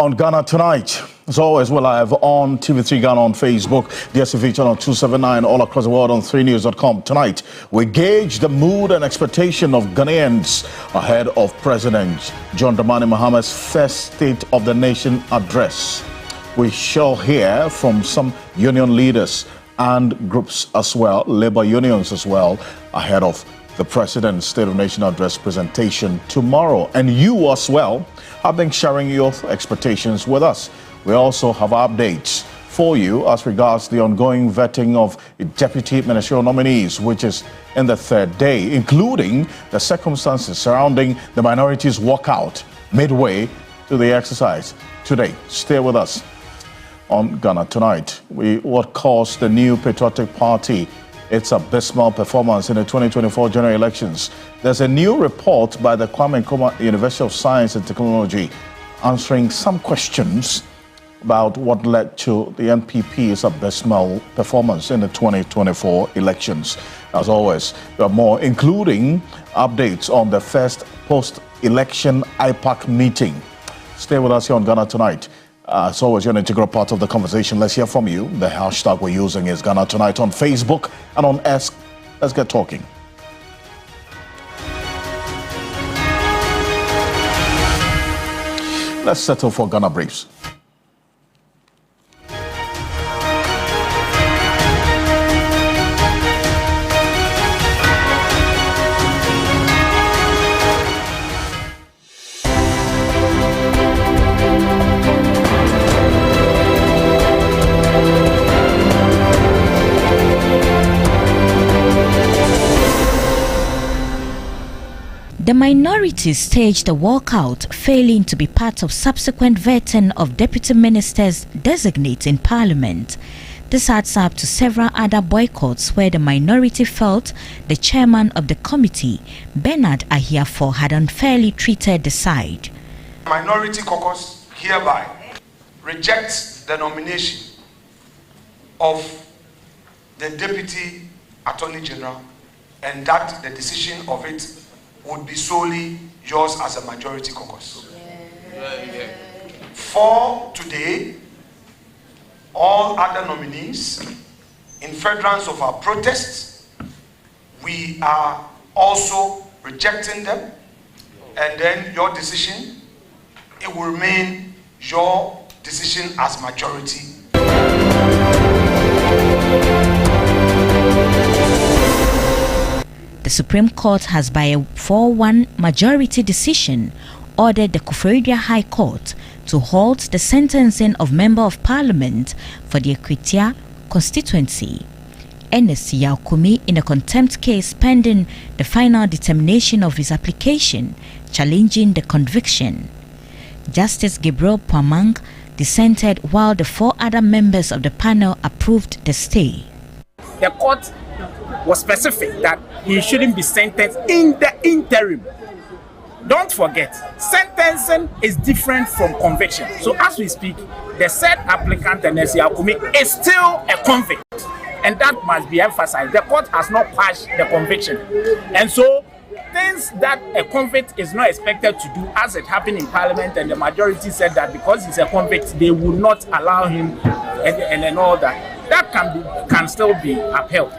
on Ghana Tonight. As always, we're live on TV3 Ghana on Facebook, DSTV channel 279, all across the world on 3news.com. Tonight, we gauge the mood and expectation of Ghanaians ahead of President John Dramani Mahama's first State of the Nation address. We shall hear from some union leaders and groups as well, labor unions as well, ahead of the President's State of the Nation address presentation tomorrow. And you as well have been sharing your expectations with us. We also have updates for you as regards the ongoing vetting of deputy ministerial nominees, which is in the third day, including the circumstances surrounding the minorities' walkout midway to the exercise today. Stay with us on Ghana Tonight. What caused the new Patriotic Party its abysmal performance in the 2024 general elections? There's a new report by the Kwame Nkrumah University of Science and Technology answering some questions about what led to the NPP's abysmal performance in the 2024 elections. As always, there are more, including updates on the first post-election IPAC meeting. Stay with us here on Ghana Tonight. As always, you're an integral part of the conversation. Let's hear from you. The hashtag we're using is Ghana Tonight on Facebook and on X. Let's get talking. Let's settle for Ghana Briefs. The minority staged a walkout, failing to be part of subsequent vetting of deputy ministers designate in Parliament. This adds up to several other boycotts where the minority felt the chairman of the committee, Bernard Ahiafo, had unfairly treated the side. Minority caucus hereby rejects the nomination of the Deputy Attorney General, and that the decision of it would be solely yours as a majority caucus. For today, all other nominees, in furtherance of our protests, we are also rejecting them, and then your decision, it will remain your decision as majority. The Supreme Court has, by a 4-1 majority decision, ordered the Koforidua High Court to halt the sentencing of Member of Parliament for the Ekwitia constituency, Ernest Yaokumi, in a contempt case pending the final determination of his application challenging the conviction. Justice Gabriel Pwamang dissented while the 4 other members of the panel approved the stay. The court was specific that he shouldn't be sentenced in the interim. Don't forget, sentencing is different from conviction. So as we speak, the said applicant, Ernest Yaokumi, is still a convict. And that must be emphasized. The court has not passed the conviction. And so things that a convict is not expected to do, as it happened in Parliament, and the majority said that because he's a convict, they will not allow him and all that. That can still be upheld.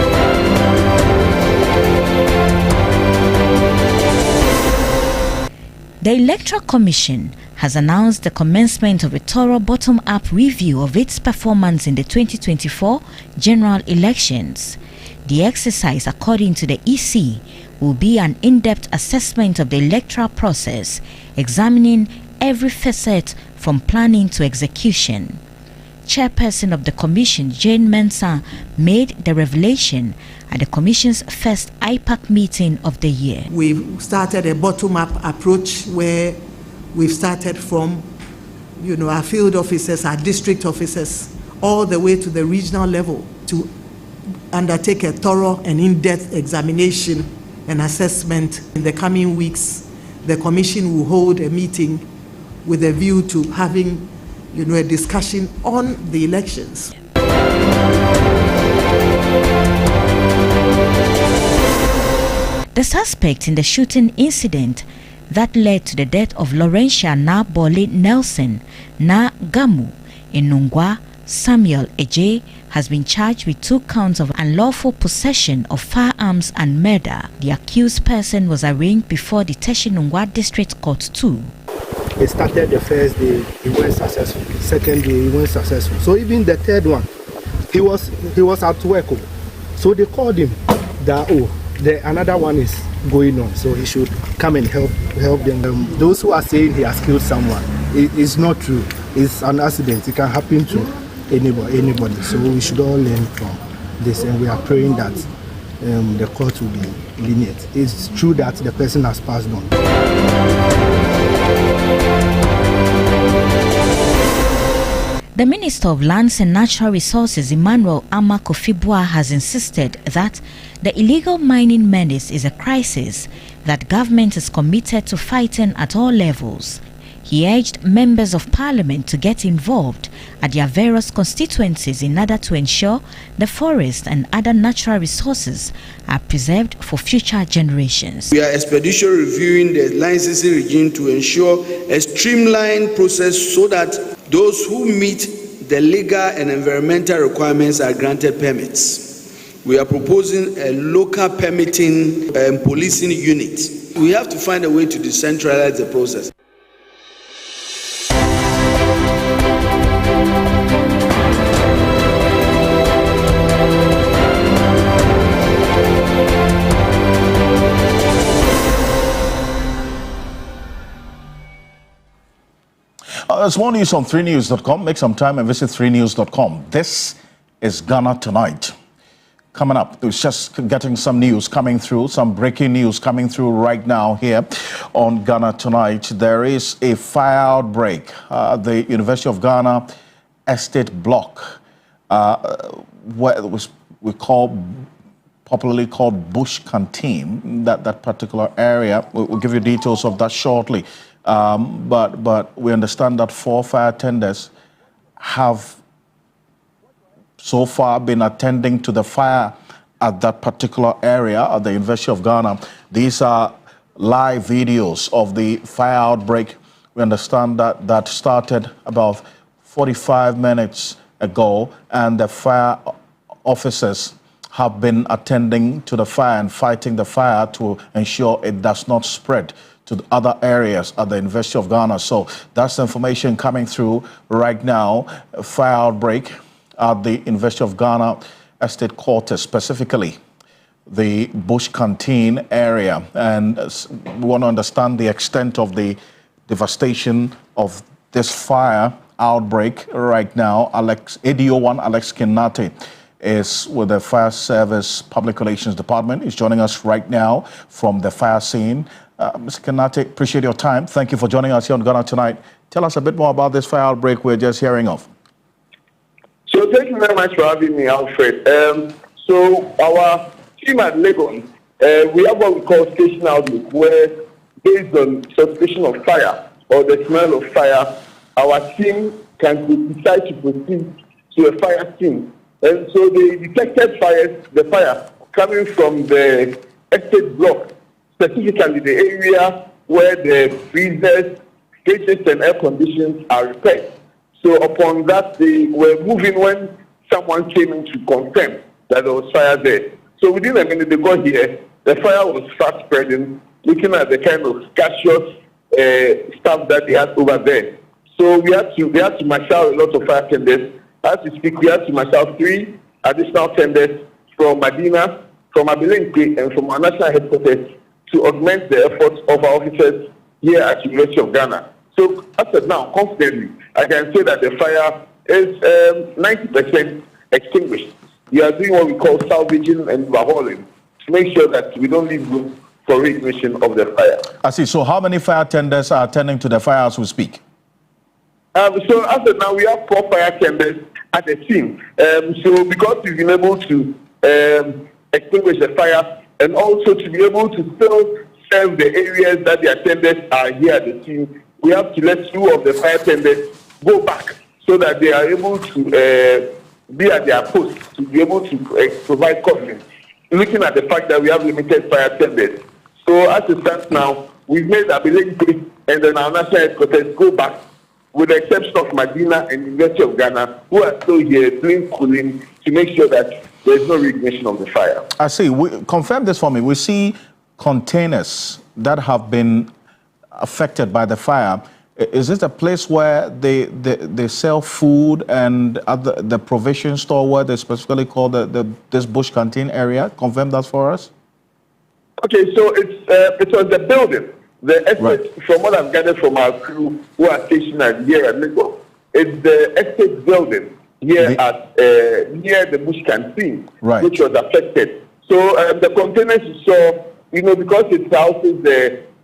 The Electoral Commission has announced the commencement of a thorough bottom-up review of its performance in the 2024 general elections. The exercise, according to the EC, will be an in-depth assessment of the electoral process, examining every facet from planning to execution. Chairperson of the Commission, Jane Mensah, made the revelation at the Commission's first IPAC meeting of the year. We've started a bottom-up approach where we've started from, our field officers, our district officers, all the way to the regional level to undertake a thorough and in-depth examination and assessment. In the coming weeks, the Commission will hold a meeting with a view to having a discussion on the elections. The suspect in the shooting incident that led to the death of Laurentia Na Bole Nelson Na Gamu in Nungwa. Samuel Eje has been charged with 2 counts of unlawful possession of firearms and murder. The accused person was arraigned before the Teshinungwa District Court 2. He started the first day, he went successful. Second day, he went successful. So even the third one, he was at work. So they called him that another one is going on, so he should come and help them. Those who are saying he has killed someone, it's not true. It's an accident. It can happen to anybody. So we should all learn from this, and we are praying that the court will be lenient. It's true that the person has passed on. The Minister of Lands and Natural Resources, Emmanuel Amakofibua, has insisted that the illegal mining menace is a crisis that government is committed to fighting at all levels. He urged members of parliament to get involved at their various constituencies in order to ensure the forest and other natural resources are preserved for future generations. We are expeditiously reviewing the licensing regime to ensure a streamlined process so that those who meet the legal and environmental requirements are granted permits. We are proposing a local permitting and policing unit. We have to find a way to decentralize the process. There's more news on 3news.com. Make some time and visit 3news.com. This is Ghana Tonight. Coming up, it's just getting some news coming through, some breaking news coming through right now here on Ghana Tonight. There is a fire outbreak. The University of Ghana estate block, where it was popularly called Bush Canteen, that particular area. We'll give you details of that shortly. But we understand that 4 fire tenders have so far been attending to the fire at that particular area at the University of Ghana. These are live videos of the fire outbreak. We understand that started about 45 minutes ago, and the fire officers have been attending to the fire and fighting the fire to ensure it does not spread to the other areas at the University of Ghana. So that's the information coming through right now. A fire outbreak at the University of Ghana estate quarters, specifically the Bush Canteen area. And we want to understand the extent of the devastation of this fire outbreak right now. ADO1 Alex Kinati is with the Fire Service Public Relations Department. He's joining us right now from the fire scene. Mr. Kinati, appreciate your time. Thank you for joining us here on Ghana Tonight. Tell us a bit more about this fire outbreak we're just hearing of. So thank you very much for having me, Alfred. So our team at Legon, we have what we call station outlook, where based on suspicion of fire or the smell of fire, our team can decide to proceed to a fire scene. And so they detected the fire coming from the estate block, specifically the area where the freezers, fridges, and air conditions are repaired. So upon that, they were moving when someone came in to confirm that there was fire there. So within a minute they got here, the fire was fast spreading, looking at the kind of gaseous stuff that they had over there. So we had to marshal a lot of fire tenders. As we speak, we had to marshal 3 additional tenders from Medina, from Abilinkwe, and from our national headquarters to augment the efforts of our officers here at University of Ghana. So as of now, confidently, I can say that the fire is 90% extinguished. We are doing what we call salvaging and overhauling to make sure that we don't leave room for reignition of the fire. I see. So how many fire tenders are attending to the fire as we speak? So as of now, we have 4 fire tenders at the scene. So because we've been able to extinguish the fire and also to be able to still serve the areas that the attendants are here at the scene, we have to let 2 of the fire tenders go back so that they are able to be at their posts to be able to provide coverage, looking at the fact that we have limited fire tenders. So as it stands now, we've made Ability and then our national headquarters go back, with the exception of Medina and University of Ghana, who are still here doing cooling to make sure that there's no reignition of the fire. I see. Confirm this for me. We see containers that have been affected by the fire. Is this a place where they sell food and the provision store where they specifically call this bush canteen area? Confirm that for us. Okay, so it was the building. The estate, right. From what I've gathered from our crew who are stationed here at Lagos, it's the estate building here near the bush canteen, right, which was affected. So the containers you saw, because it houses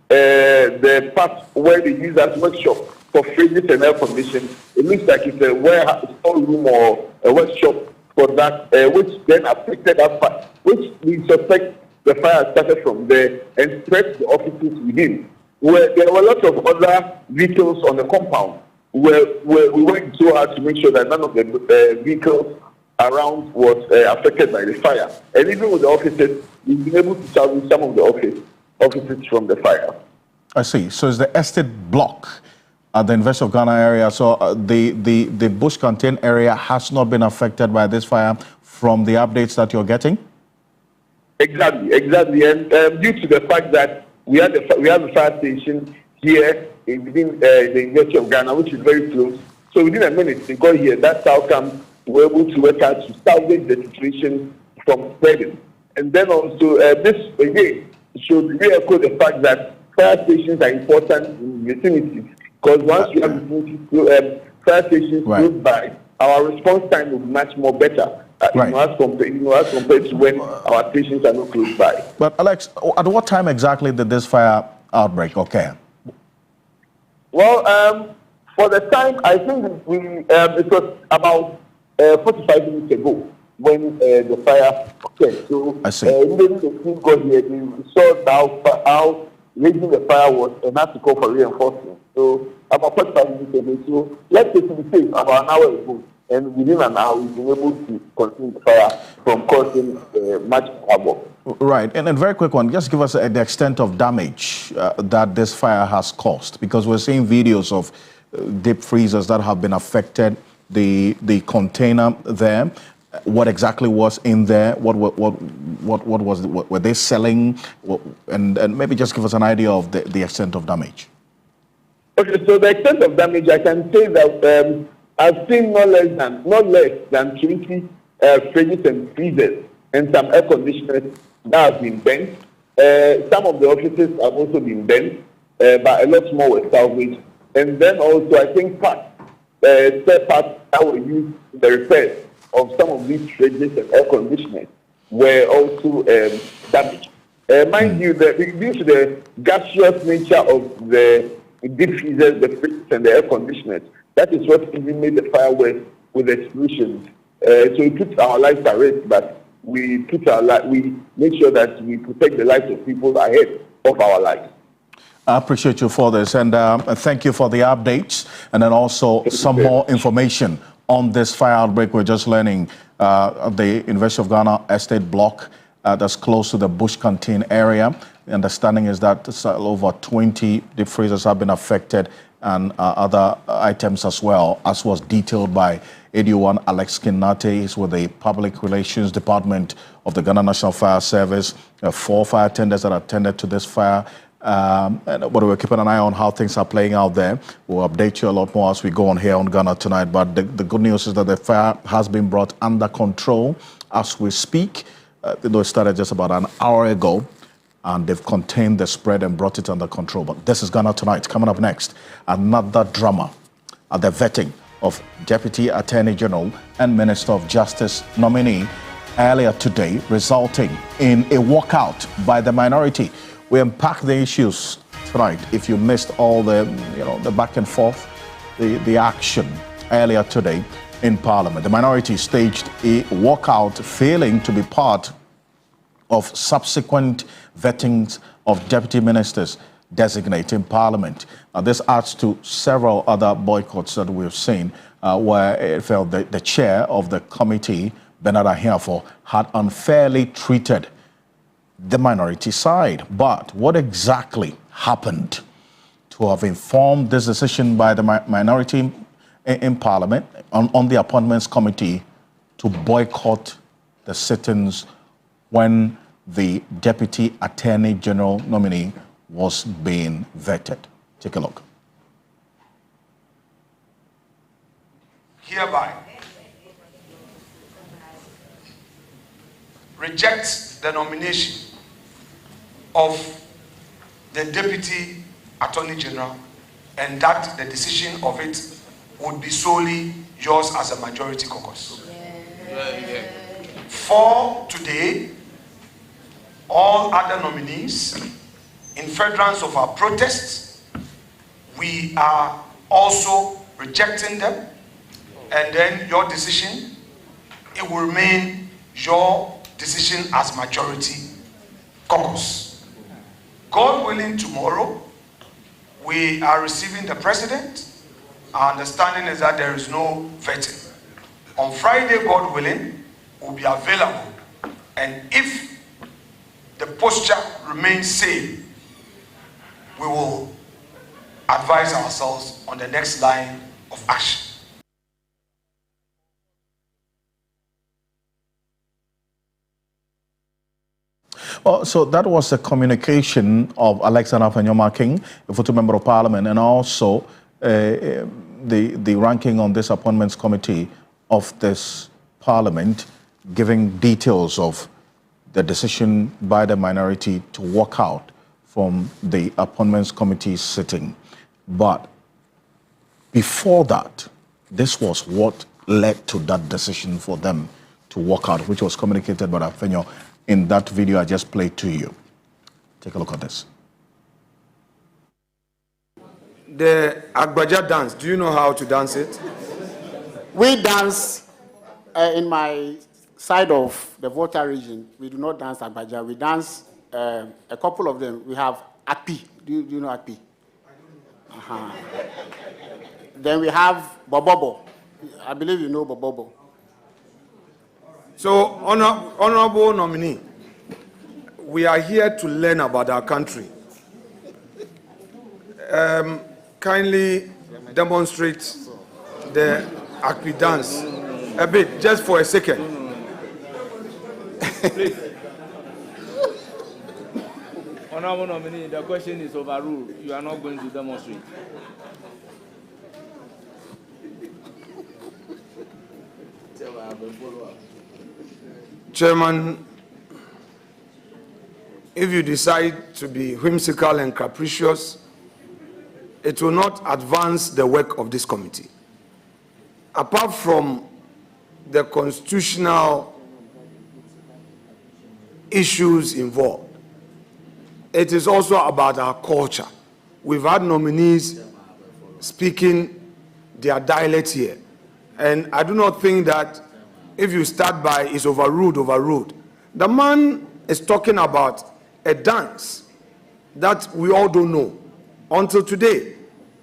the part where they use as workshop for fridges and air conditioning, it looks like it's a warehouse, storeroom or a workshop for that, which then affected that part, which we suspect the fire started from there and spread to the offices within. Where there were lots of other vehicles on the compound where we worked so hard to make sure that none of the vehicles around was affected by the fire. And even with the offices, we've been able to salvage some of the offices from the fire. I see. So it's the estate block at the University of Ghana area. So the bush canteen area has not been affected by this fire from the updates that you're getting? Exactly. And due to the fact that we have a fire station here within the University of Ghana, which is very close. So within a minute, they got here. That's how come we're able to work out to salvage the situation from spreading. And then also, this again should re-echo the fact that fire stations are important in vicinities. Because once you have fire stations close by, our response time will be much more better. Right. As compared to when our stations are not close by. But Alex, at what time exactly did this fire outbreak occur? Well, for the time, I think it was about 45 minutes ago when the fire occurred. So I see. Immediately the team got here, we saw how raging the fire was and had to call for reinforcement. So about 45 minutes ago. So let's say to be safe, about an hour ago. And within an hour, we've been able to contain the fire from causing much havoc. Right. And a very quick one, just give us the extent of damage that this fire has caused, because we're seeing videos of deep freezers that have been affected, the container there. What exactly was in there? What were they selling? And maybe just give us an idea of the extent of damage. Okay, so the extent of damage, I can say that I've seen not less than 20 fridges and freezers and some air conditioners that have been bent. Some of the offices have also been bent, but a lot more were salvaged. And then also, I think spare parts that were used in the repairs of some of these fridges and air conditioners were also damaged. Mind you, that due to the gaseous nature of the deep freezers, the fridges, and the air conditioners, that is what even made the fire worse with explosions. So we put our lives at risk, but we make sure that we protect the lives of people ahead of our lives. I appreciate you for this, and thank you for the updates, and then also some more information on this fire outbreak. We're just learning the University of Ghana estate block that's close to the bush canteen area. The understanding is that over 20 deep freezers have been affected, and other items as well, as was detailed by AD1 Alex Kinate. He's with the Public Relations Department of the Ghana National Fire Service. 4 fire tenders that attended to this fire. But we're keeping an eye on how things are playing out there. We'll update you a lot more as we go on here on Ghana Tonight. But the good news is that the fire has been brought under control as we speak. It started just about an hour ago, and they've contained the spread and brought it under control. But this is Ghana Tonight. Coming up next, another drama at the vetting of Deputy Attorney General and Minister of Justice nominee earlier today, resulting in a walkout by the minority. We unpack the issues tonight. If you missed all the back and forth, the action earlier today in Parliament, the minority staged a walkout, failing to be part of subsequent vettings of deputy ministers designate in Parliament. This adds to several other boycotts that we've seen, where it felt that the chair of the committee, Bernard Ahiafo, had unfairly treated the minority side. But what exactly happened to have informed this decision by the minority in Parliament on the Appointments Committee to boycott the sittings when the Deputy Attorney General nominee was being vetted. Take a look. Hereby rejects the nomination of the Deputy Attorney General, and that the decision of it would be solely yours as a majority caucus. For today, all other nominees, in furtherance of our protests, we are also rejecting them, and then your decision, it will remain your decision as majority caucus. God willing, tomorrow, we are receiving the president. Our understanding is that there is no vetting. On Friday, God willing, we'll be available. And if the posture remains same, we will advise ourselves on the next line of action. Well, so that was a communication of Alexander Afenyomarkin King, a full member of Parliament, and also the ranking on this Appointments Committee of this Parliament, giving details of the decision by the minority to walk out from the Appointments Committee sitting. But before that, this was what led to that decision for them to walk out, which was communicated by Afenyo in that video I just played to you. Take a look at this. The Agbaja dance, do you know how to dance it? We dance in my side of the Volta region. We do not dance Agbaja. We dance a couple of them. We have Akpi. Do you know Akpi? Then we have Bobobo. I believe you know Bobobo. So, honorable nominee, we are here to learn about our country. Kindly demonstrate the Akpi dance a bit, just for a second. Honorable nominee, the question is overruled. You are not going to demonstrate. Chairman, if you decide to be whimsical and capricious, it will not advance the work of this committee. Apart from the constitutional issues involved, it is also about our culture. We've had nominees speaking their dialect here, and I do not think that if you start by is overruled. The man is talking about a dance that we all don't know until today.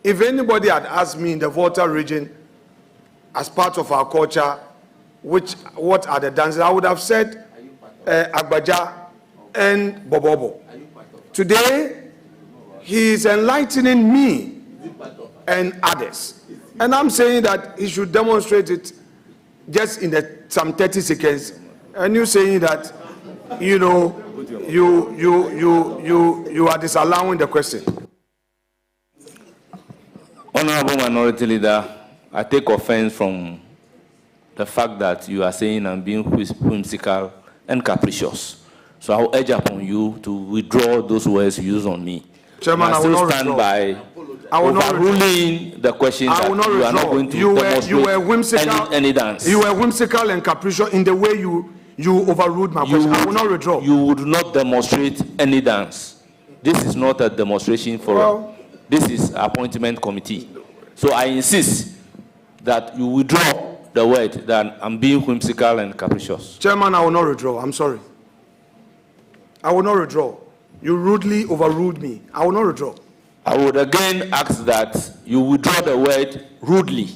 If anybody had asked me in the Volta region, as part of our culture, what are the dances, I would have said Agbaja and Bobobo. Today, he is enlightening me and others. And I'm saying that he should demonstrate it just in some 30 seconds, and you saying that, you know, you are disallowing the question. Honorable Minority Leader, I take offense from the fact that you are saying I'm being whimsical and capricious. So I will urge upon you to withdraw those words used on me. Chairman, I will not stand by overruling the question that you are not going to demonstrate any dance. You were whimsical and capricious in the way you overruled my question. I will not withdraw. You would not demonstrate any dance. This is not a demonstration forum. This is appointment committee. So I insist that you withdraw the word that I'm being whimsical and capricious. Chairman, I will not withdraw. I'm sorry. I will not withdraw. You rudely overruled me. I will not withdraw. I would again ask that you withdraw the word rudely.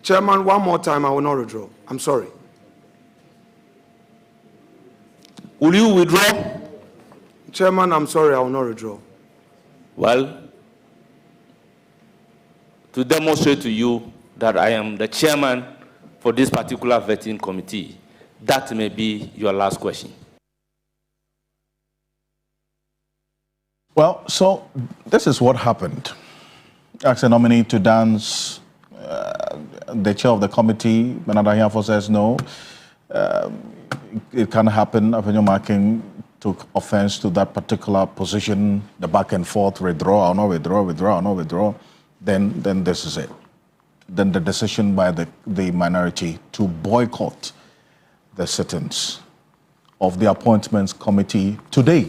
Chairman, one more time, I will not withdraw. I'm sorry. Will you withdraw? Chairman, I'm sorry, I will not withdraw. Well, to demonstrate to you that I am the chairman for this particular vetting committee, that may be your last question. Well, so this is what happened. Asked a nominee to dance. The chair of the committee, Benada Hiafo, says no. It can happen. Apenyo Marking took offense to that particular position, the back and forth, withdraw or not withdraw, withdraw or not withdraw. Then this is it. Then the decision by the minority to boycott the sittings of the appointments committee today.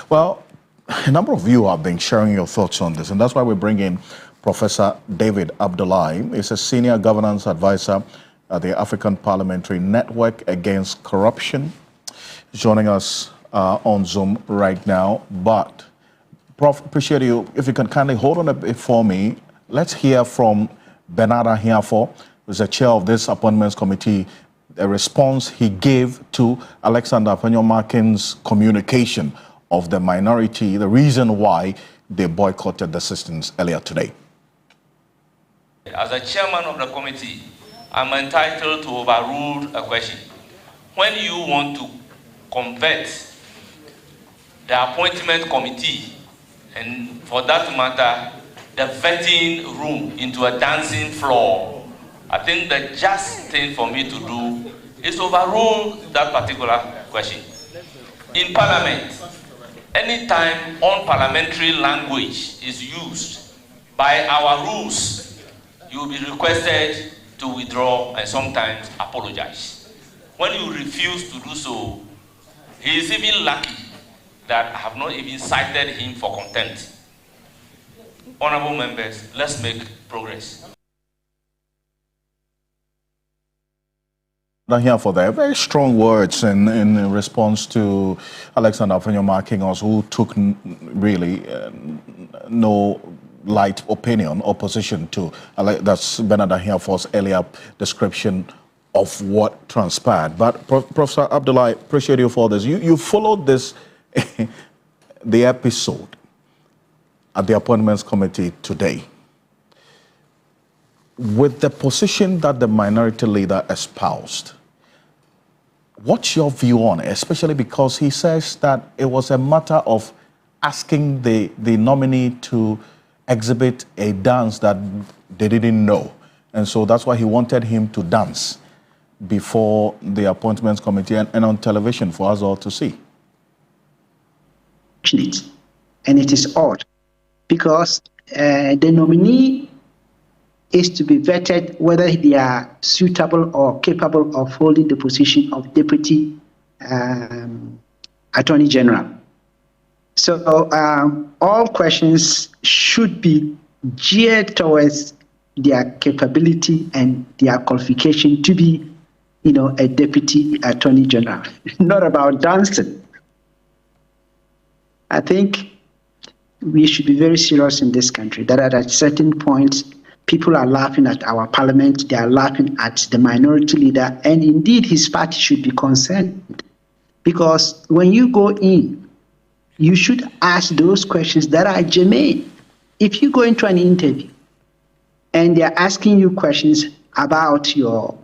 Well, a number of you have been sharing your thoughts on this, and that's why we bring in Professor David Abdullahi. He's a senior governance advisor at the African Parliamentary Network Against Corruption. He's joining us on Zoom right now. But, Prof, appreciate you. If you can kindly hold on a bit for me, let's hear from Benada Hiafo, who's the chair of this appointments committee, a response he gave to Alexander Apenyo Markin's communication of the minority, the reason why they boycotted the systems earlier today. As a chairman of the committee, I'm entitled to overrule a question. When you want to convert the appointment committee, and for that matter, the vetting room into a dancing floor, I think the just thing for me to do is overrule that particular question. In Parliament, anytime unparliamentary language is used by our rules, you will be requested to withdraw and sometimes apologize. When you refuse to do so, he is even lucky that I have not even cited him for contempt. Honorable members, let's make progress. Here for their very strong words in response to Alexander Apenyo Marking, who took really no light opinion or position to that's Benada Hiafo's earlier description of what transpired. But Professor Abdullahi, appreciate you for this. You followed this the episode at the appointments committee today. With the position that the minority leader espoused, what's your view on it? Especially because he says that it was a matter of asking the nominee to exhibit a dance that they didn't know. And so that's why he wanted him to dance before the appointments committee and on television for us all to see. And it is odd because the nominee is to be vetted whether they are suitable or capable of holding the position of Deputy Attorney General. So all questions should be geared towards their capability and their qualification to be, a Deputy Attorney General, not about dancing. I think we should be very serious in this country that at a certain point, people are laughing at our parliament, they are laughing at the minority leader, and indeed his party should be concerned. Because when you go in, you should ask those questions that are germane. If you go into an interview and they're asking you questions about your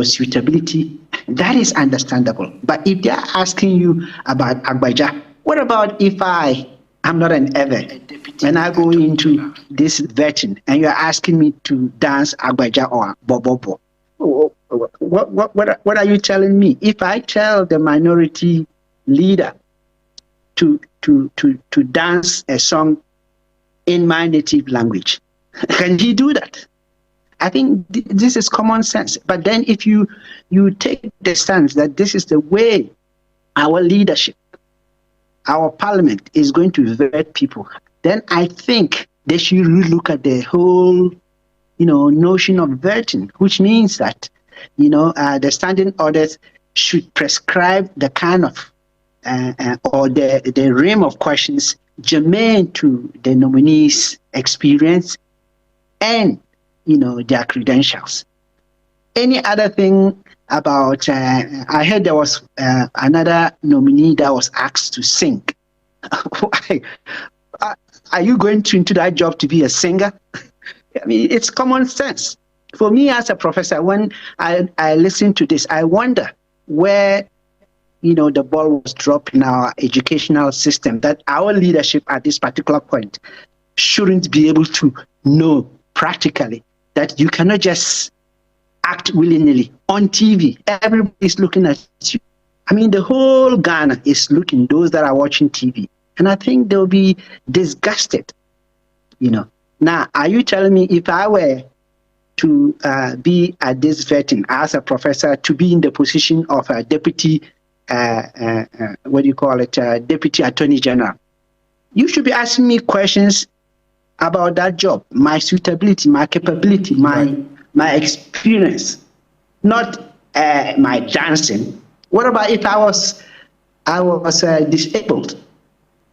suitability, that is understandable. But if they're asking you about Agbaja, what about if I'm not an ever, and I go into this vetting and you're asking me to dance Agbaja or Bobobo? What are you telling me? If I tell the minority leader to dance a song in my native language, can he do that? I think this is common sense. But then if you take the stance that this is the way our leadership, our parliament is going to vet people, then I think they should look at the whole, notion of vetting, which means that, the standing orders should prescribe the kind of, or the realm of questions germane to the nominee's experience and, their credentials. Any other thing about, I heard there was another nominee that was asked to sing. Why? Are you going into that job to be a singer? I mean, it's common sense. For me as a professor, when I listen to this, I wonder where, the ball was dropped in our educational system, that our leadership at this particular point shouldn't be able to know practically that you cannot just act willy-nilly on TV. Everybody's looking at you. I mean, the whole Ghana is looking, those that are watching TV. And I think they'll be disgusted, Now, are you telling me if I were to be at this vetting as a professor, to be in the position of a deputy, deputy attorney general, you should be asking me questions about that job, my suitability, my capability, my experience, not my dancing. What about if I was disabled?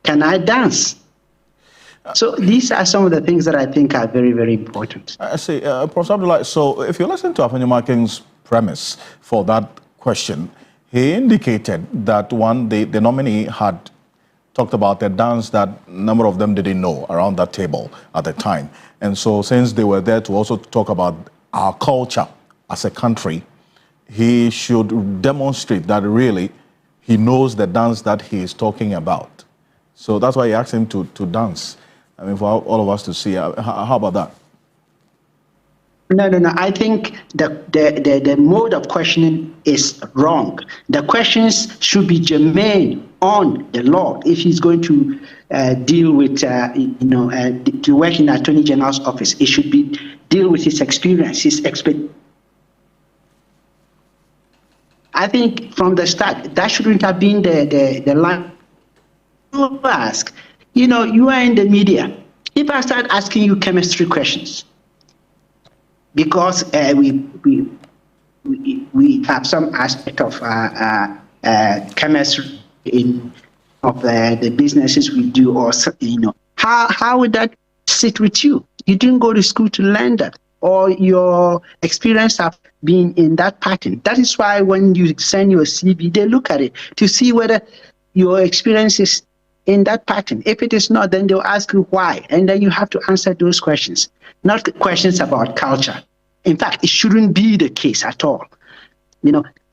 Can I dance? So these are some of the things that I think are very, very important. I see. Professor Abdullah, so if you listen to Afenima King's premise for that question, he indicated that the nominee had talked about a dance that a number of them didn't know around that table at the time. And so since they were there to also talk about our culture as a country, he should demonstrate that really he knows the dance that he is talking about. So that's why he asked him to dance. I mean, for all of us to see. How about that? No. I think the mode of questioning is wrong. The questions should be germane on the law. If he's going to deal with, to work in the Attorney General's office, it should be deal with his experience, his experience. I think from the start, that shouldn't have been the line. Ask, you are in the media. If I start asking you chemistry questions, because we have some aspect of chemistry of the businesses we do, or how would that sit with you? You didn't go to school to learn that, or your experience have been in that pattern. That is why when you send your CV, they look at it to see whether your experience is in that pattern. If it is not, then they'll ask you why, and then you have to answer those questions, not questions about culture. In fact, it shouldn't be the case at all.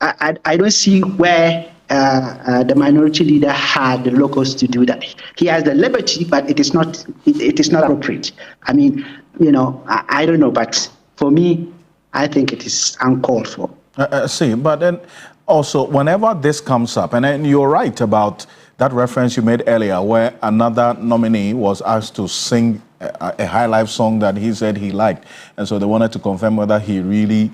I don't see where the minority leader had the locals to do that. He has the liberty, but it is not appropriate. I mean, I don't know, but for me, I think it is uncalled for. See, but then also, whenever this comes up, and then you're right about that reference you made earlier, where another nominee was asked to sing a high life song that he said he liked, and so they wanted to confirm whether he really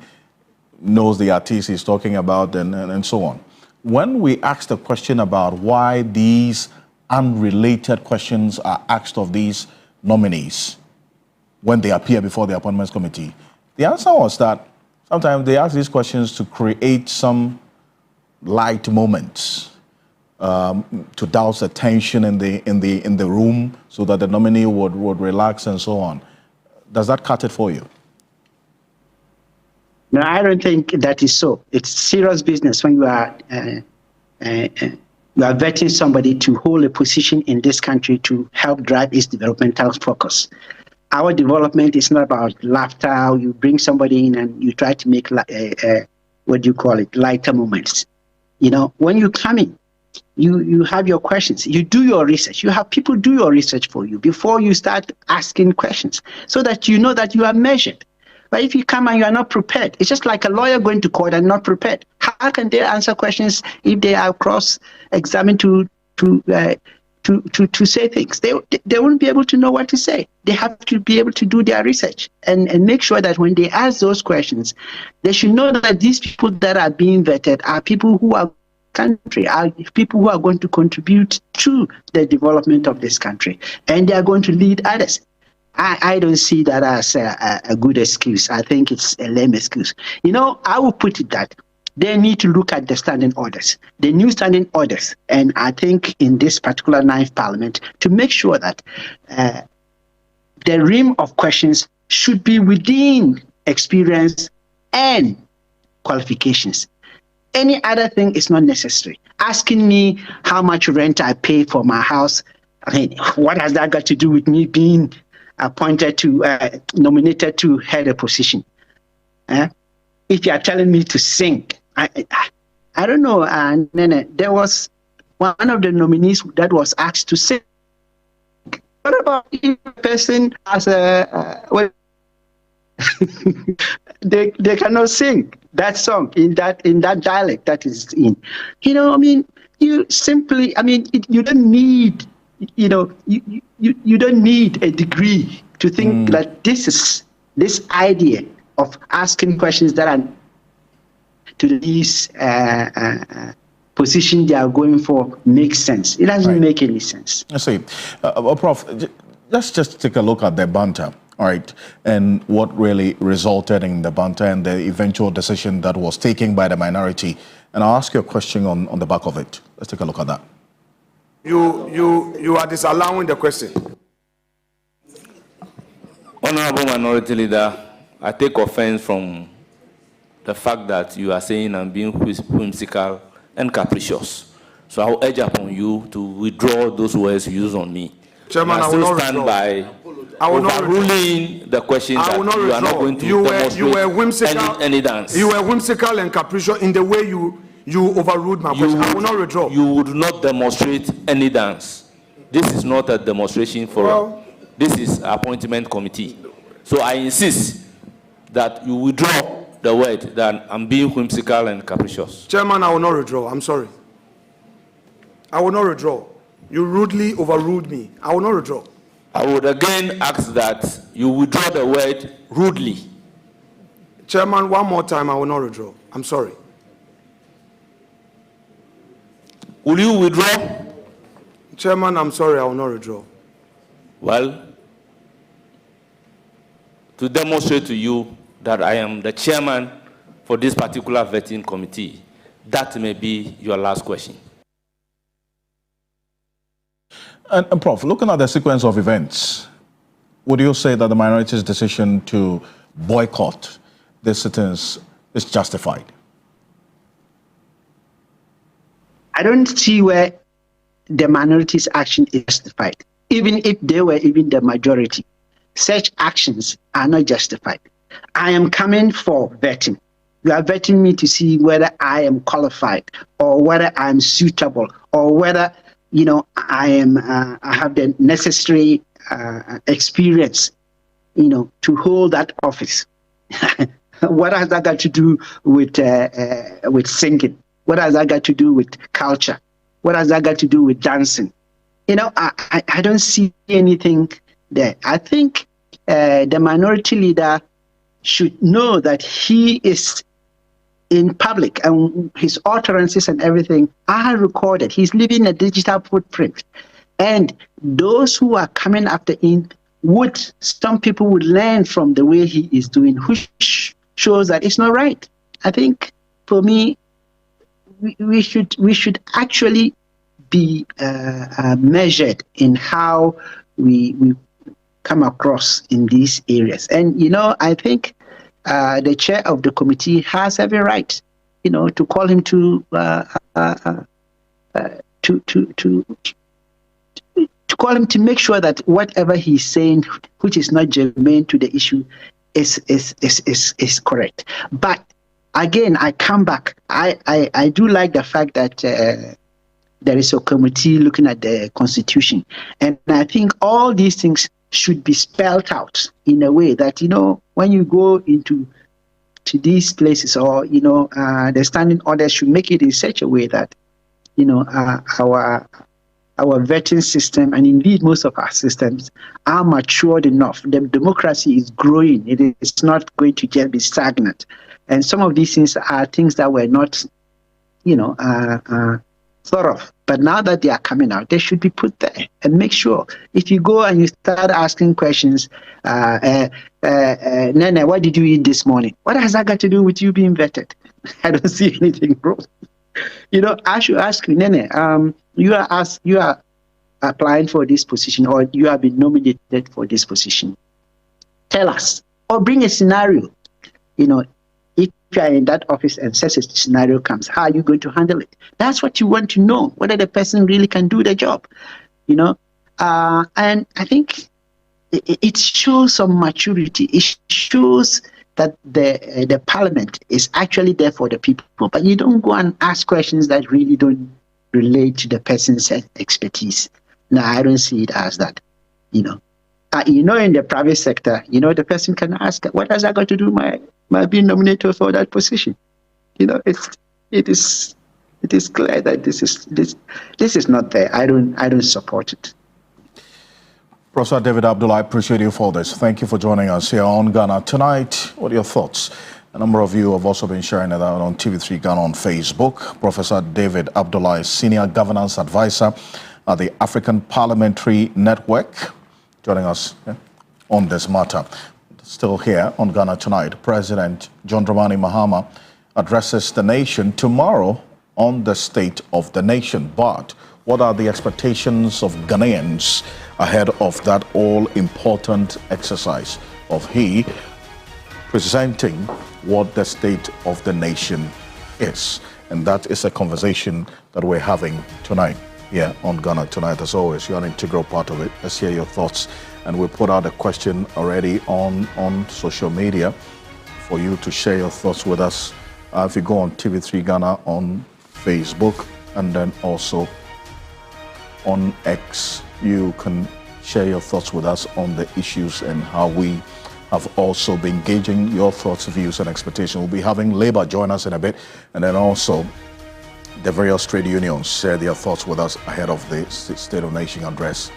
knows the artist he's talking about, and so on. When we ask the question about why these unrelated questions are asked of these nominees when they appear before the appointments committee, the answer was that sometimes they ask these questions to create some light moments, to douse the tension in the room so that the nominee would relax and so on. Does that cut it for you? No, I don't think that is so. It's serious business when you are vetting somebody to hold a position in this country to help drive its developmental focus. Our development is not about laughter. You bring somebody in and you try to make lighter moments. When you come in, you have your questions, you do your research, you have people do your research for you before you start asking questions, so that you know that you are measured. But if you come and you are not prepared, it's just like a lawyer going to court and not prepared. How can they answer questions if they are cross-examined to say things? They won't be able to know what to say. They have to be able to do their research and make sure that when they ask those questions, they should know that these people that are being vetted are people who are country, are people who are going to contribute to the development of this country, and they are going to lead others. I don't see that as a good excuse. I think it's a lame excuse. I will put it that they need to look at the standing orders, the new standing orders, and I think in this particular 9th Parliament, to make sure that the rim of questions should be within experience and qualifications. Any other thing is not necessary. Asking me how much rent I pay for my house I mean, what has that got to do with me being appointed to, nominated to head a position? If you are telling me to sing, I don't know, Nene, there was one of the nominees that was asked to sing. What about if a person has they cannot sing that song in that dialect that is in? You know, I mean, you simply, I mean, you don't need, you know, you don't need a degree to think that this idea of asking questions that are to these position they are going for makes sense. It doesn't make any sense. I see. Prof, let's just take a look at the banter, all right, and what really resulted in the banter and the eventual decision that was taken by the minority. And I'll ask you a question on the back of it. Let's take a look at that. You are disallowing the question. Honorable Minority Leader, I take offense from the fact that you are saying I'm being whimsical and capricious. So I will urge upon you to withdraw those words you use on me. Chairman, I will not stand withdraw. by overruling the question that you are not going to demonstrate any dance. You were whimsical and capricious in the way you overruled my question. I will not withdraw. You would not demonstrate any dance. This is not a demonstration forum. This is an appointment committee. So I insist that you withdraw the word that I'm being whimsical and capricious. Chairman, I will not withdraw. I'm sorry. I will not withdraw. You rudely overruled me. I will not withdraw. I would again ask that you withdraw the word rudely. Chairman, one more time, I will not withdraw. I'm sorry. Will you withdraw? Chairman, I'm sorry, I will not withdraw. Well, to demonstrate to you that I am the chairman for this particular vetting committee, that may be your last question. And Prof, looking at the sequence of events, would you say that the minority's decision to boycott this sittings is justified? I don't see where the minority's action is justified. Even if they were even the majority, such actions are not justified. I am coming for vetting. You are vetting me to see whether I am qualified or whether I am suitable or whether, you know, I have the necessary experience, you know, to hold that office. What has that got to do with singing? What has that got to do with culture? What has that got to do with dancing? You know, I don't see anything there. I think the minority leader should know that he is in public and his utterances and everything are recorded. He's leaving a digital footprint. And those who are coming after him some people would learn from the way he is doing, which shows that it's not right. I think for me, we should actually be measured in how we come across in these areas. And, you know, I think the chair of the committee has every right, you know, to call him to call him to make sure that whatever he's saying, which is not germane to the issue, is correct. But again, I come back. I do like the fact that there is a committee looking at the Constitution, and I think all these things should be spelled out in a way that, you know, when you go to these places, or, you know, the standing orders should make it in such a way that, you know, our vetting system, and indeed most of our systems, are matured enough. The democracy is growing. It is not going to just be stagnant. And some of these things are things that were not, you know, thought of. But now that they are coming out, they should be put there. And make sure, if you go and you start asking questions, Nene, what did you eat this morning? What has that got to do with you being vetted? I don't see anything wrong. You know, I should ask you, Nene, you are applying for this position, or you have been nominated for this position. Tell us, or bring a scenario. You know, if you are in that office and such a scenario comes, how are you going to handle it? That's what you want to know, whether the person really can do the job. You know, And I think it shows some maturity. It shows that the parliament is actually there for the people. But you don't go and ask questions that really don't relate to the person's expertise. No, I don't see it as that. In the private sector, the person can ask, what has that got to do my being nominated for that position? It is clear that this is not there. I don't support it. Professor David Abdullah, I appreciate you for this. Thank you for joining us here on Ghana Tonight. What are your thoughts? A number of you have also been sharing that on TV3 Ghana on Facebook. Professor David Abdullah is Senior Governance Advisor at the African Parliamentary Network, joining us on this matter. Still here on Ghana Tonight, President John Dramani Mahama addresses the nation tomorrow on the State of the Nation. But what are the expectations of Ghanaians ahead of that all-important exercise of he presenting what the State of the Nation is? And that is a conversation that we're having tonight here on Ghana Tonight. As always, you're an integral part of it. Let's hear your thoughts. And we put out a question already on social media for you to share your thoughts with us. If you go on TV3 Ghana on Facebook and then also on X, you can share your thoughts with us on the issues and how we have also been gauging your thoughts, views, and expectations. We'll be having Labour join us in a bit, and then also the various trade unions share their thoughts with us ahead of the State of the Nation address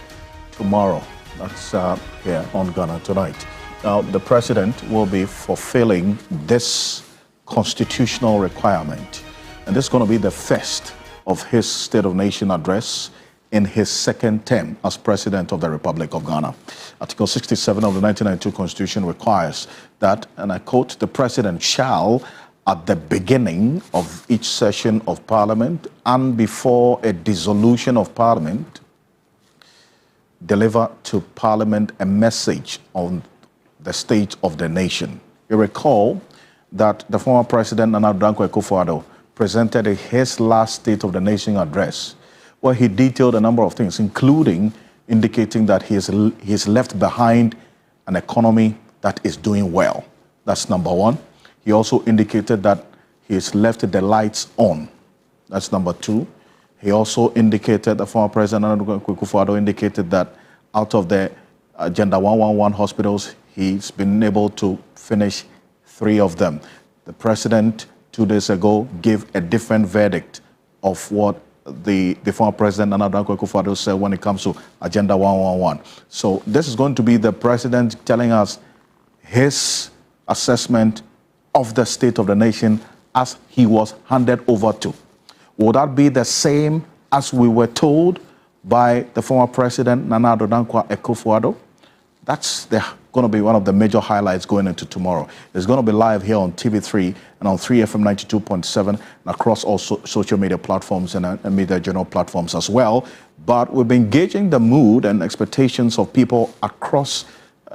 tomorrow. That's here on Ghana Tonight. Now, the President will be fulfilling this constitutional requirement, and this is going to be the first of his State of the Nation address in his second term as President of the Republic of Ghana. Article 67 of the 1992 Constitution requires that, and I quote, the President shall, at the beginning of each session of Parliament and before a dissolution of Parliament, deliver to Parliament a message on the state of the nation. You recall that the former President, Nana Dankwa Akufo-Addo, presented his last State of the Nation address, where he detailed a number of things, including indicating that he's left behind an economy that is doing well. That's number one. He also indicated that he's left the lights on. That's number two. He also indicated, the former President Akufo-Addo indicated that out of the Agenda 111 hospitals, he's been able to finish 3 of them. The President 2 days ago gave a different verdict of what the former President Nana Akufo-Addo said when it comes to Agenda 111. So this is going to be the President telling us his assessment of the state of the nation as he was handed over to. Would that be the same as we were told by the former President Nana Akufo-Addo? That's going to be one of the major highlights going into tomorrow. It's going to be live here on TV3 and on 3FM 92.7 and across all social media platforms and media journal platforms as well. But we've been gauging the mood and expectations of people across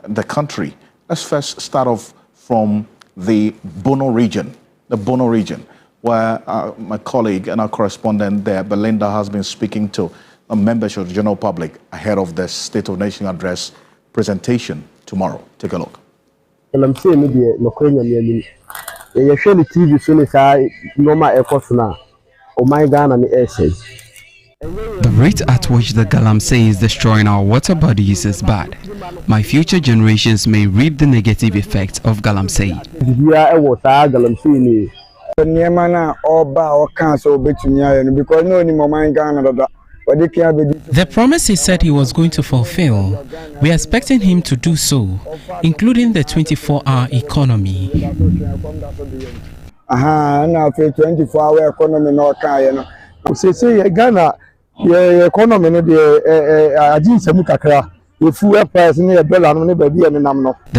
the country. Let's first start off from the Bono region, where my colleague and our correspondent there, Belinda, has been speaking to members of the general public ahead of the State of the Nation address presentation tomorrow. Take a look. I'm saying media no kwenya miani. You show the TV so say normal ekosuna. Oh my Ghana ni essay. The rate at which the Galamsey is destroying our water bodies is bad. My future generations may reap the negative effects of Galamsey. Yeah, it was Galamsey ni. Nyema na oba o kan so betunya no because no ni mama Ghana. The promise he said he was going to fulfill, we are expecting him to do so, including the 24-hour economy. Now 24-hour economy no kan no. Say Ghana economy no dey ajinsemu kakra. The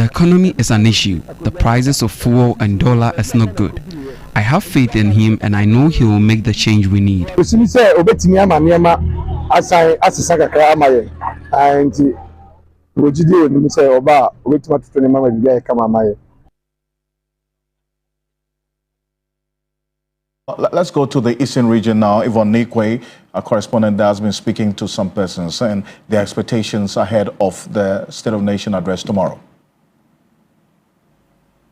economy is an issue. The prices of fuel and dollar is not good. I have faith in him and I know he will make the change we need. Let's go to the Eastern region now. Yvonne Nikwe, a correspondent that has been speaking to some persons and their expectations ahead of the State of Nation address tomorrow.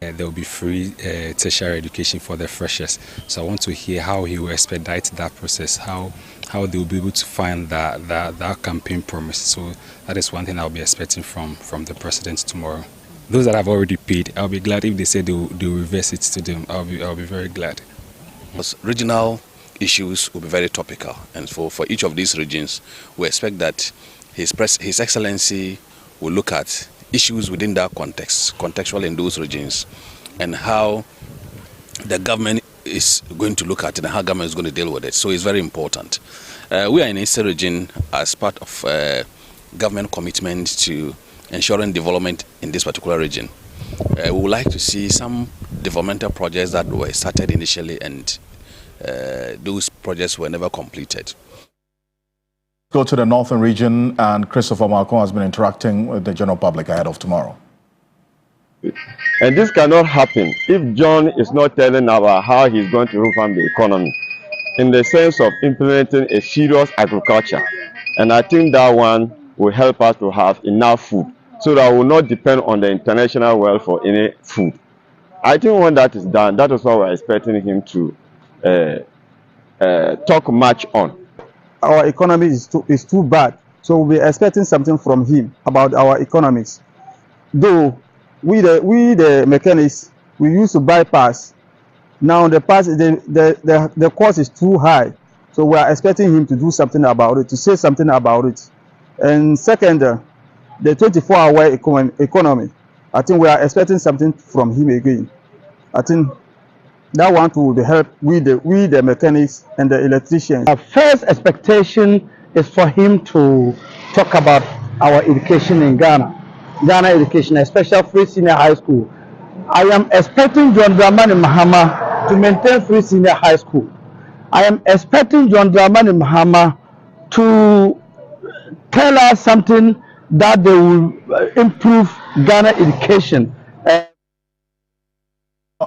There will be free tertiary education for the freshers. So I want to hear how he will expedite that process, how they will be able to find that campaign promise. So that is one thing I'll be expecting from the president tomorrow. Those that have already paid, I'll be glad if they say they'll reverse it to them. I'll be very glad. Regional issues will be very topical, and for each of these regions, we expect that His Excellency will look at issues within that contextual in those regions, and how the government is going to look at it and how government is going to deal with it. So it's very important. We are in Eastern region as part of government commitment to ensuring development in this particular region. We would like to see some developmental projects that were started initially, and those projects were never completed. Go to the Northern region, and Christopher Malcolm has been interacting with the general public ahead of tomorrow. And this cannot happen if John is not telling about how he's going to reform the economy in the sense of implementing a serious agriculture. And I think that one will help us to have enough food so that we will not depend on the international world for any food. I think when that is done, that is what we're expecting him to talk much on. Our economy is too bad, so we'll be expecting something from him about our economics. Though we the mechanics, we used to bypass. Now the pass, the cost is too high, so we are expecting him to do something about it, to say something about it. And second, the 24-hour economy, I think we are expecting something from him again. I think that one will help we the mechanics and the electricians. Our first expectation is for him to talk about our education in Ghana education, especially free senior high school. I am expecting John Dramani Mahama to maintain free senior high school. I am expecting John Dramani Mahama to tell us something that they will improve Ghana education.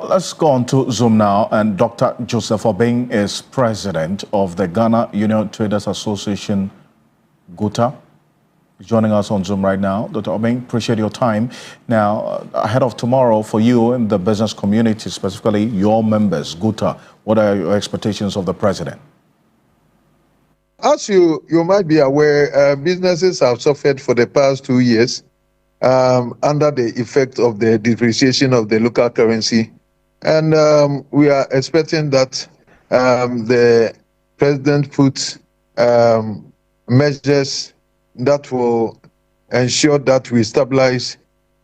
Let's go on to Zoom now, and Dr. Joseph Obeng is president of the Ghana Union Traders Association, GUTA. Joining us on Zoom right now. Dr. Obeng, appreciate your time. Now, ahead of tomorrow for you in the business community, specifically your members, GUTA, what are your expectations of the president? As you might be aware, businesses have suffered for the past 2 years under the effect of the depreciation of the local currency. And we are expecting that the president puts measures that will ensure that we stabilize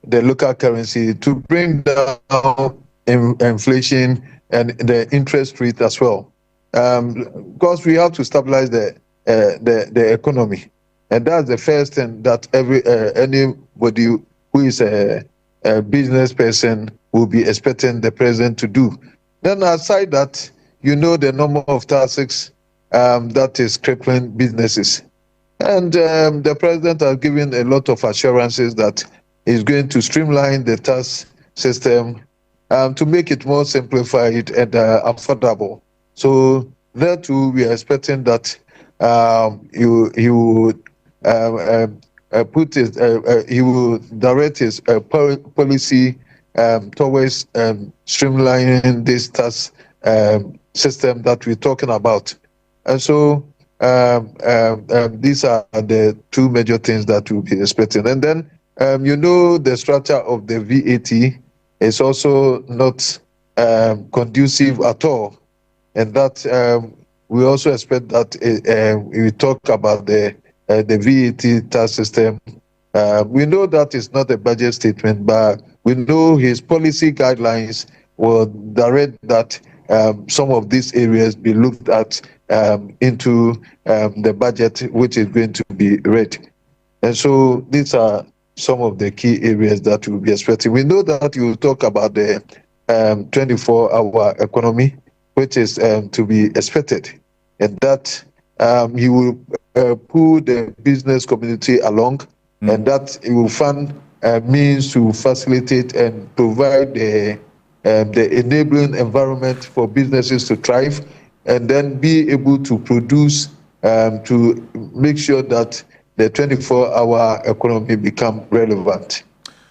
the local currency to bring down inflation and the interest rate as well. Because we have to stabilize the economy, and that's the first thing that anybody who is a business person will be expecting the president to do. Then aside that, the number of taxes that is crippling businesses. And the president has given a lot of assurances that he's going to streamline the tax system to make it more simplified and affordable. So there too, we are expecting that he would he will direct his policy towards streamlining this tax system that we're talking about. And so these are the two major things that we'll be expecting. And then, the structure of the VAT is also not conducive at all. And that we also expect that we talk about the VAT tax system. We know that it's not a budget statement, but we know his policy guidelines will direct that some of these areas be looked at into the budget, which is going to be read. And so these are some of the key areas that we'll be expecting. We know that you will talk about the 24-hour economy, which is to be expected, and that he will pull the business community along, and that he will fund means to facilitate and provide the the enabling environment for businesses to thrive, and then be able to produce to make sure that the 24-hour economy become relevant.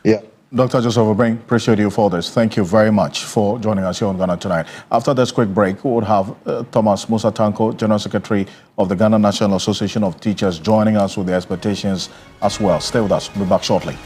Yeah. Dr. Joseph Obeng, appreciate you for this. Thank you very much for joining us here on Ghana Tonight. After this quick break, we would have Thomas Musa Tanko, General Secretary of the Ghana National Association of Teachers, joining us with the expectations as well. Stay with us. We'll be back shortly.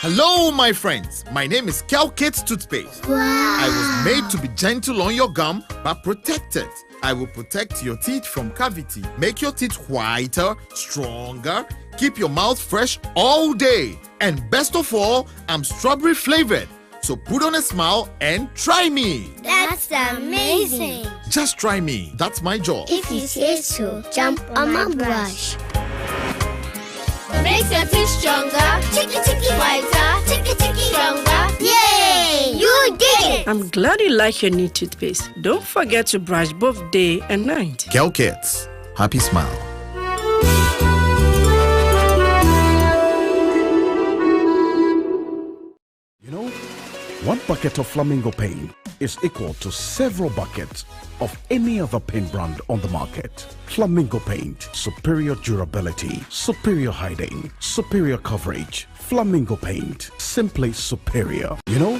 Hello, my friends. My name is Calcate Toothpaste. Wow. I was made to be gentle on your gum, but protected. I will protect your teeth from cavity, make your teeth whiter, stronger, keep your mouth fresh all day. And best of all, I'm strawberry flavored. So put on a smile and try me. That's amazing. Just try me. That's my job. If you say so, jump on my brush. Makes your teeth stronger, chicky whiter, chicky stronger. Yay! You did it! I'm glad you like your new toothpaste. Don't forget to brush both day and night. Calcates. Happy smile. You know, 1 bucket of Flamingo paint is equal to several buckets of any other paint brand on the market. Flamingo paint, superior durability, superior hiding, superior coverage. Flamingo paint, simply superior. You know,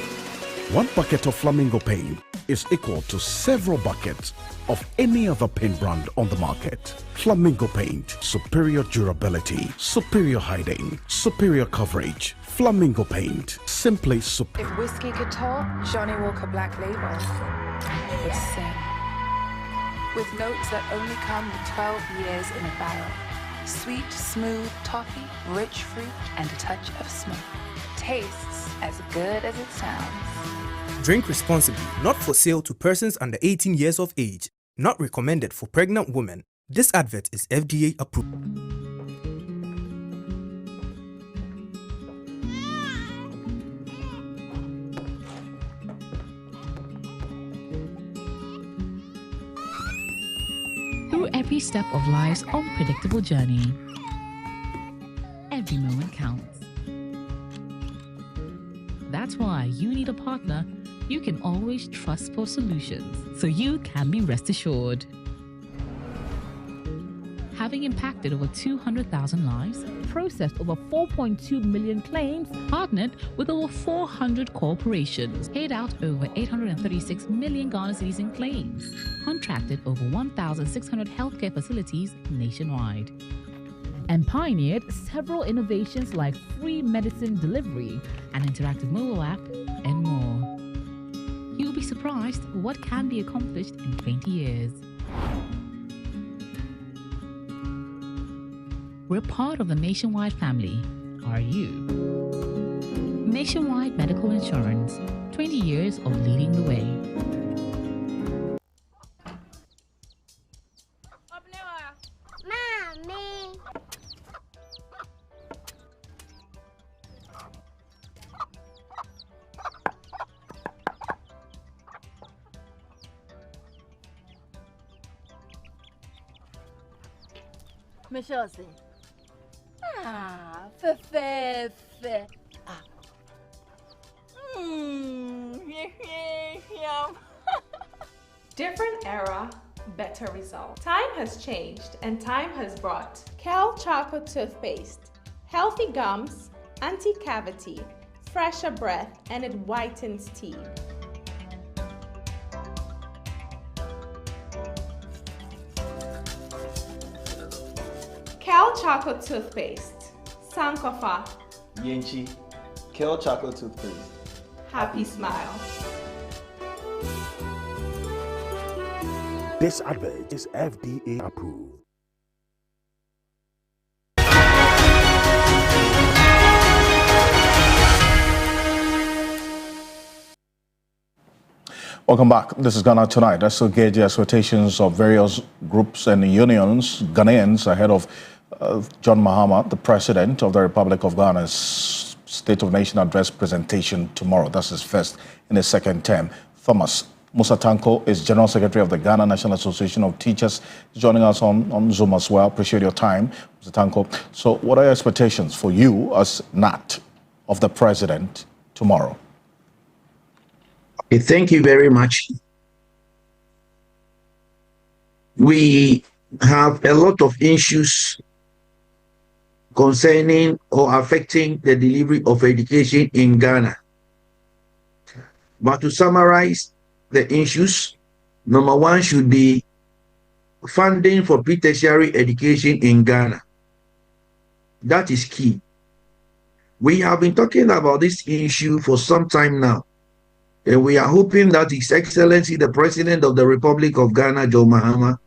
1 bucket of Flamingo paint is equal to several buckets of any other paint brand on the market. Flamingo paint, superior durability, superior hiding, superior coverage. Flamingo paint, simply superior. If whiskey could talk, Johnny Walker Black Label would sing. With notes that only come with 12 years in a barrel. Sweet, smooth toffee, rich fruit, and a touch of smoke. Tastes as good as it sounds. Drink responsibly, not for sale to persons under 18 years of age. Not recommended for pregnant women. This advert is FDA approved. Through every step of life's unpredictable journey, every moment counts. That's why you need a partner you can always trust for solutions, so you can be rest assured. Having impacted over 200,000 lives, processed over 4.2 million claims, partnered with over 400 corporations, paid out over 836 million Ghana cedis in claims, contracted over 1,600 healthcare facilities nationwide, and pioneered several innovations like free medicine delivery, an interactive mobile app, and more. You'll be surprised what can be accomplished in 20 years. We're part of the Nationwide family. Are you? Nationwide Medical Insurance, 20 years of leading the way. Mommy. Michelle, fe. Yum. Different era, better result. Time has changed and time has brought Kel Chocolate Toothpaste. Healthy gums, anti-cavity, fresher breath, and it whitens teeth. Kel Chocolate Toothpaste. Sankofa. Yenchi. Kel Chocolate Toothpaste. Happy smile. This advert is FDA approved. Welcome back. This is Ghana Tonight. Let's gauge the expectations of various groups and unions, Ghanaians, ahead of John Mahama, the President of the Republic of Ghana's State of Nation address presentation tomorrow. That's his first in his second term. Thomas Musa Tanko is General Secretary of the Ghana National Association of Teachers, joining us on Zoom as well. Appreciate your time, Mr. Tanko. So what are your expectations for you as NAT of the President tomorrow? Okay, thank you very much. We have a lot of issues concerning or affecting the delivery of education in Ghana. But to summarize the issues, number one should be funding for pre-tertiary education in Ghana. That is key. We have been talking about this issue for some time now, and we are hoping that His Excellency, the President of the Republic of Ghana, John Mahama,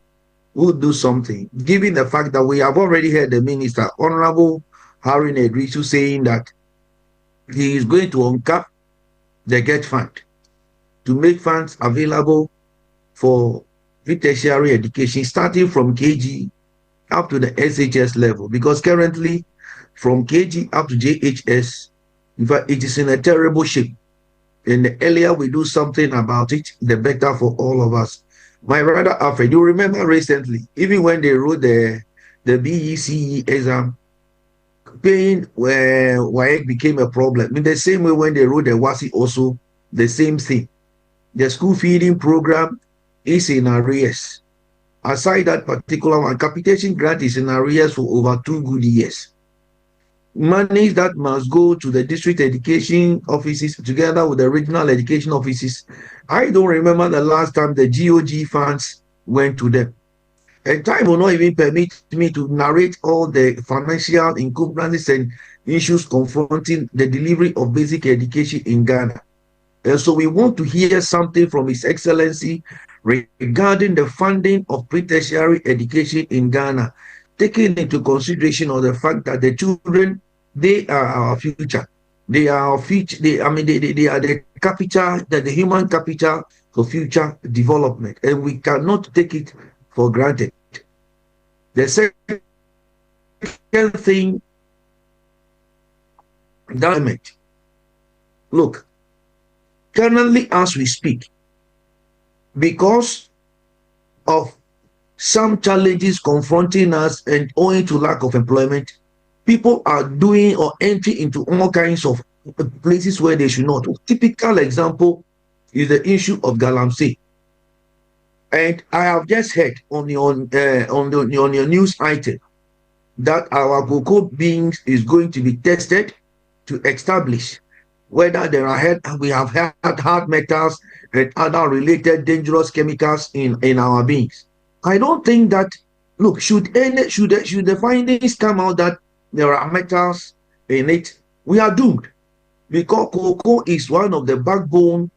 will do something, given the fact that we have already heard the Minister, Honorable Harry Nedrisu, saying that he is going to uncap the GET Fund to make funds available for tertiary education, starting from KG up to the SHS level, because currently from KG up to JHS, in fact, it is in a terrible shape. And the earlier we do something about it, the better for all of us. My brother Alfred, you remember recently, even when they wrote the BECE exam, paying where it became a problem. In the same way when they wrote the WASI also, the same thing. The school feeding program is in arrears. Aside that particular one, capitation grant is in arrears for over 2 good years. Money that must go to the district education offices together with the regional education offices. I don't remember the last time the GOG funds went to them. And time will not even permit me to narrate all the financial encumbrances and issues confronting the delivery of basic education in Ghana. And so we want to hear something from His Excellency regarding the funding of pre-tertiary education in Ghana, taking into consideration of the fact that the children, they are our future. They are our future. They are the capital, the human capital for future development, and we cannot take it for granted. The second thing, government. Look, currently as we speak, because of some challenges confronting us and owing to lack of employment, people are doing or entering into all kinds of places where they should not. A typical example is the issue of Galamsey. And I have just heard on your news item that our cocoa beans is going to be tested to establish whether there are we have had hard metals and other related dangerous chemicals in our beans. I don't think that, look, should the findings come out that there are metals in it, we are doomed, because cocoa is one of the backbone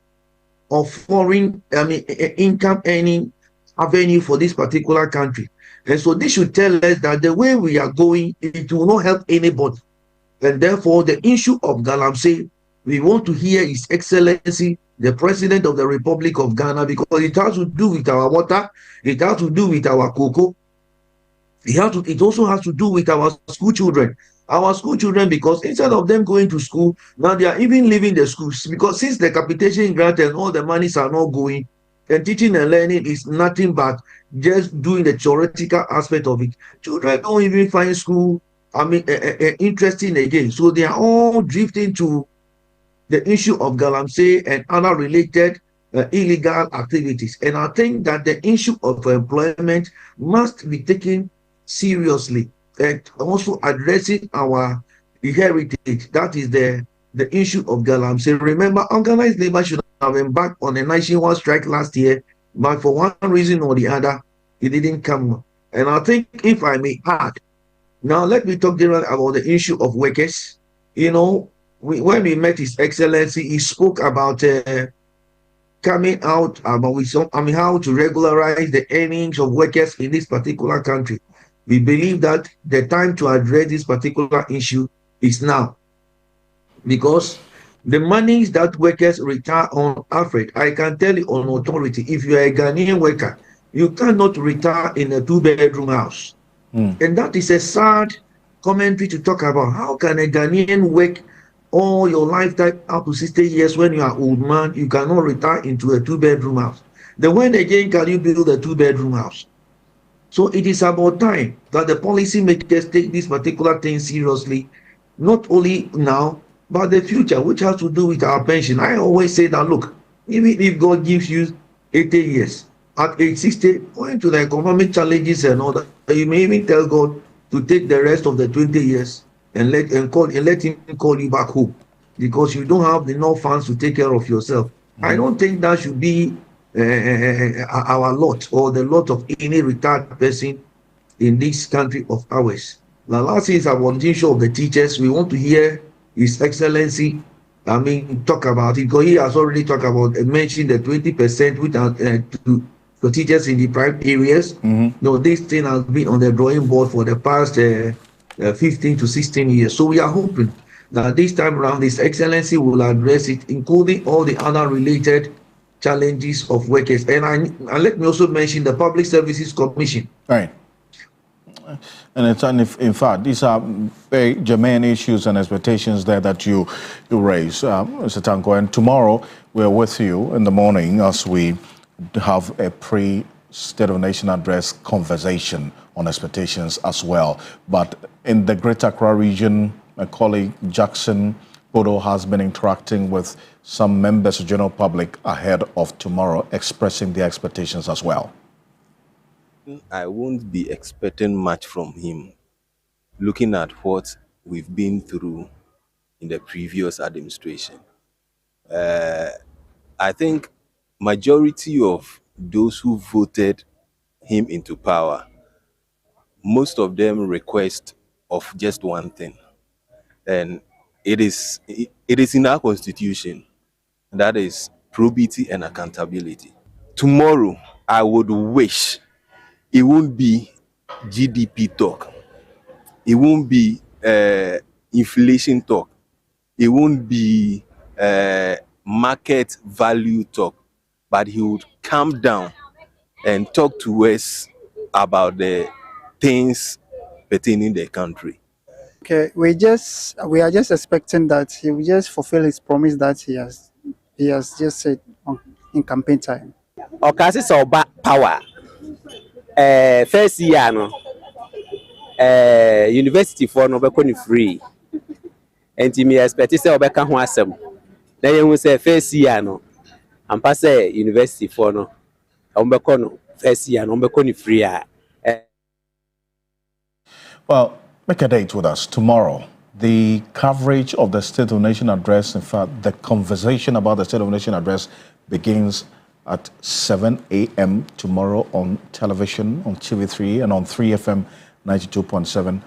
of foreign income earning avenue for this particular country. And so this should tell us that the way we are going, it will not help anybody. And therefore the issue of Galamsey, we want to hear His Excellency, the President of the Republic of Ghana, because it has to do with our water, it has to do with our cocoa, it also has to do with our school children. Our school children, because instead of them going to school, now they are even leaving the schools, because since the capitation grant and all the monies are not going, and teaching and learning is nothing but just doing the theoretical aspect of it. Children don't even find school, interesting again. So they are all drifting to the issue of Galamsey and other related illegal activities. And I think that the issue of employment must be taken seriously, and also addressing our heritage. That is the issue of Galamsey. Remember, organized labor should have embarked on a nationwide strike last year, but for one reason or the other, it didn't come. And I think, if I may add, now let me talk generally about the issue of workers. You know, when we met His Excellency, he spoke about coming out about how to regularize the earnings of workers in this particular country. We believe that the time to address this particular issue is now, because the monies that workers retire on, Alfred, I can tell you on authority, if you are a Ghanaian worker, you cannot retire in a 2-bedroom house. And that is a sad commentary to talk about. How can a Ghanaian work all your lifetime up to 60 years. When you are old man, you cannot retire into a 2-bedroom house. Then when again can you build a 2-bedroom house? So it is about time that the policymakers take this particular thing seriously, not only now, but the future, which has to do with our pension. I always say that, look, even if God gives you 80 years, at age 60, owing to the economic challenges and all that, you may even tell God to take the rest of the 20 years and let him call you back home, because you don't have enough funds to take care of yourself. I don't think that should be our lot, or the lot of any retired person in this country of ours. The last thing is about the issue of the teachers. We want to hear His Excellency, talk about it, because he has already talked about mentioned the 20% which are to teachers in the private areas. No, this thing has been on the drawing board for the past 15 to 16 years. So we are hoping that this time around His Excellency will address it, including all the other related challenges of workers. And let me also mention the Public Services Commission. Right. And in fact, these are very germane issues and expectations there that you raise, Mr. Tanko. And tomorrow we're with you in the morning as we have a pre-State of Nation address conversation on expectations as well. But in the Greater Accra region, my colleague Jackson Bodo has been interacting with some members of the general public ahead of tomorrow, expressing their expectations as well. I won't be expecting much from him, looking at what we've been through in the previous administration. I think majority of those who voted him into power, most of them request of just one thing, and it is in our constitution, and that is probity and accountability. Tomorrow, I would wish it won't be GDP talk, it won't be inflation talk, it won't be market value talk, but he would calm down and talk to us about the things pertaining the country. Okay, we are just expecting that he will just fulfill his promise that he has just said in campaign time. Ocansey saw power. First year no, university for no be free, and me expect say obeka ho asem. Then you say first year no, and pass university for no, obeka no first year no obeka free. Well, make a date with us tomorrow. The coverage of the State of Nation address, in fact, the conversation about the State of Nation address begins at 7 a.m. tomorrow on television, on TV3 and on 3FM 92.7,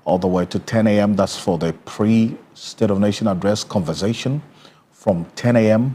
all the way to 10 a.m. That's for the pre-State of Nation address conversation. From 10 a.m.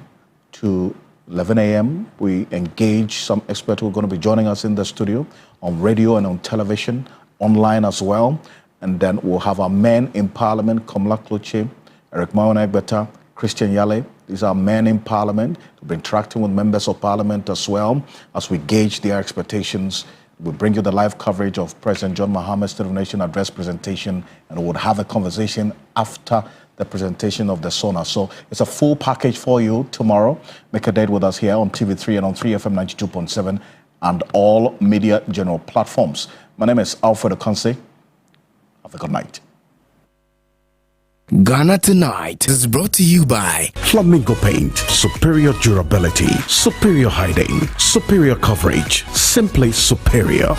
to 11 a.m., we engage some experts who are going to be joining us in the studio, on radio and on television, online as well. And then we'll have our men in Parliament, Komla Kloche, Eric Maonegbeta, Christian Yale. These are men in Parliament. We'll be interacting with members of Parliament as well as we gauge their expectations. We'll bring you the live coverage of President John Mahama's State of Nation address presentation, and we'll have a conversation after the presentation of the Sona. So it's a full package for you tomorrow. Make a date with us here on TV3 and on 3FM 92.7 and all media general platforms. My name is Alfred Ocansey. Have a good night. Ghana Tonight is brought to you by Flamingo Paint. Superior durability, superior hiding, superior coverage, simply superior.